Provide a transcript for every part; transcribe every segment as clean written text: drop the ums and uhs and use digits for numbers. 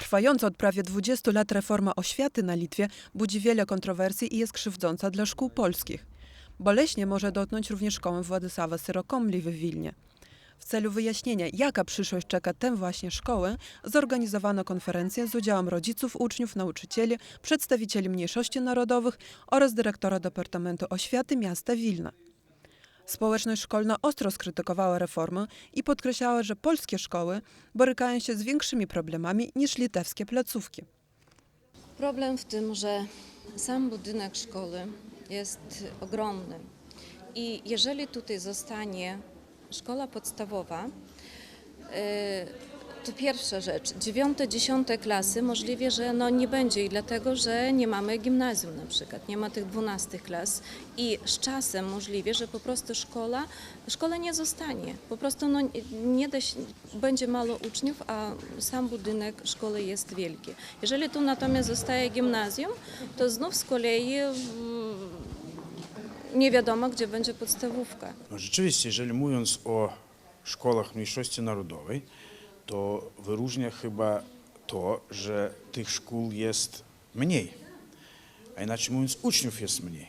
Trwająca od prawie 20 lat reforma oświaty na Litwie budzi wiele kontrowersji i jest krzywdząca dla szkół polskich. Boleśnie może dotknąć również szkołę Władysława Syrokomli w Wilnie. W celu wyjaśnienia, jaka przyszłość czeka tę właśnie szkołę, zorganizowano konferencję z udziałem rodziców, uczniów, nauczycieli, przedstawicieli mniejszości narodowych oraz dyrektora Departamentu Oświaty miasta Wilna. Społeczność szkolna ostro skrytykowała reformę i podkreślała, że polskie szkoły borykają się z większymi problemami niż litewskie placówki. Problem w tym, że sam budynek szkoły jest ogromny i jeżeli tutaj zostanie szkoła podstawowa, to pierwsza rzecz, 9-10 klasy możliwe, że nie będzie i dlatego, że nie mamy gimnazjum na przykład, nie ma tych 12 klas i z czasem możliwe, że po prostu szkoła nie zostanie, po prostu nie da się, będzie mało uczniów, a sam budynek szkoły jest wielki. Jeżeli tu natomiast zostaje gimnazjum, to znów z kolei nie wiadomo, gdzie będzie podstawówka. Rzeczywiście, jeżeli mówiąc o szkołach mniejszości narodowej, to wyróżnia chyba to, że tych szkół jest mniej, a inaczej mówiąc uczniów jest mniej.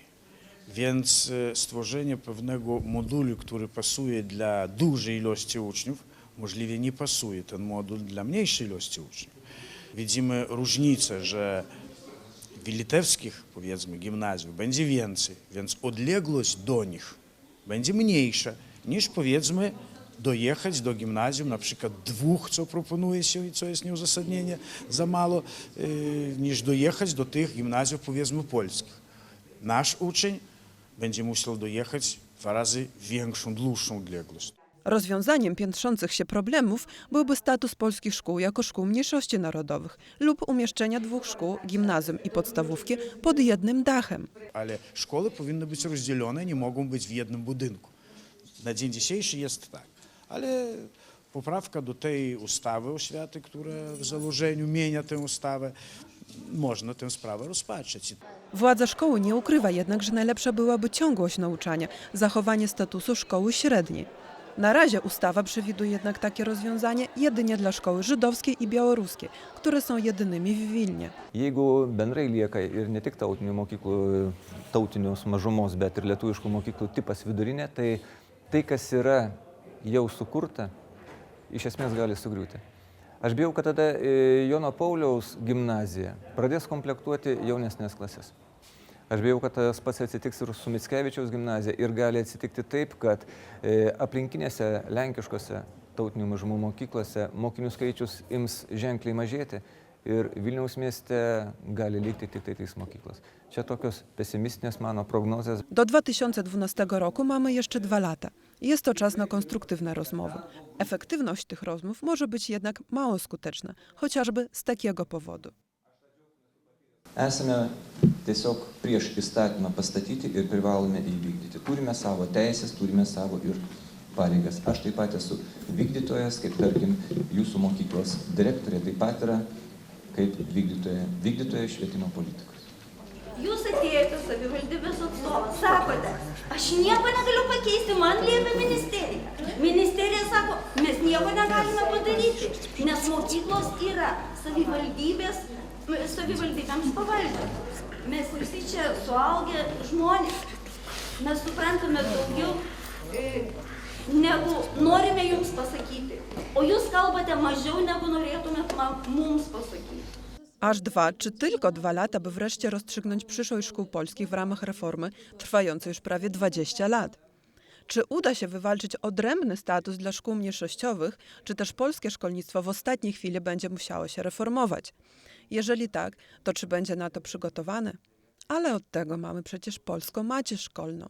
Więc stworzenie pewnego modulu, który pasuje dla dużej ilości uczniów, możliwie nie pasuje ten moduł dla mniejszej ilości uczniów. Widzimy różnicę, że w litewskich, powiedzmy, gimnazjów będzie więcej, więc odległość do nich będzie mniejsza niż, powiedzmy, dojechać do gimnazjum, na przykład 2, co proponuje się i co jest nieuzasadnienie za mało, niż dojechać do tych gimnazjów, powiedzmy, polskich. Nasz uczeń będzie musiał dojechać 2 razy większą, dłuższą odległość. Rozwiązaniem piętrzących się problemów byłby status polskich szkół jako szkół mniejszości narodowych lub umieszczenia 2 szkół, gimnazjum i podstawówki, pod jednym dachem. Ale szkoły powinny być rozdzielone, nie mogą być w jednym budynku. Na dzień dzisiejszy jest tak. Ale poprawka do tej ustawy oświaty, która w założeniu zmienia tę ustawę, można tę sprawę rozpatrzeć. Władza szkoły nie ukrywa jednak, że najlepsza byłaby ciągłość nauczania, zachowanie statusu szkoły średniej. Na razie ustawa przewiduje jednak takie rozwiązanie jedynie dla szkoły żydowskiej i białoruskiej, które są jedynymi w Wilnie. Jeigu bendrai lieka ir ne tik tautinių mokyklų, tautinios mažumos, bet ir lietuviškų mokyklų tipas vidurinė, tai kas yra jau sukurta, iš esmės gali sugriūti. Aš bijau, kad tada Jono Pauliaus gimnazija pradės komplektuoti jaunesnės klasės. Aš bijau, kad tas pats atsitiks ir su Mickevičiaus gimnazija ir gali atsitikti taip, kad aplinkinėse lenkiškose tautinių mažumų mokyklose mokinių skaičius ims ženkliai mažėti ir Vilniaus mieste gali likti tik tai 3 mokyklos. Čia tokios pesymistinės mano prognozės. Do 2012 roku mamy jeszcze 2 lata. Jest to czas na konstruktywne rozmowy. Efektywność tych rozmów może być jednak mało skuteczna, chociażby z takiego powodu. Esame tiesiog prieš įstatymą pastatyti ir privalome įvykdyti. Turime savo teisės, turime savo ir pareigas. Aš taip pat esu vykdytojas, kaip tarkim jūsų mokyklos direktorė taip pat yra kaip vykdytoja švietimo politikos. Jūs atėjote savivaldybės atstovas, sakote, aš nieko negaliu pakeisti, man liepia ministerija. Ministerija sako, mes nieko negalime padaryti, nes mokyklos yra savivaldybėms pavaldžios. Mes visi čia suaugę žmonės, mes suprantame daugiau negu norime jums pasakyti, o jūs kalbate mažiau negu norėtumėt mums pasakyti. Aż 2 czy tylko 2 lata, by wreszcie rozstrzygnąć przyszłość szkół polskich w ramach reformy trwającej już prawie 20 lat. Czy uda się wywalczyć odrębny status dla szkół mniejszościowych, czy też polskie szkolnictwo w ostatniej chwili będzie musiało się reformować? Jeżeli tak, to czy będzie na to przygotowane? Ale od tego mamy przecież polską macierz szkolną.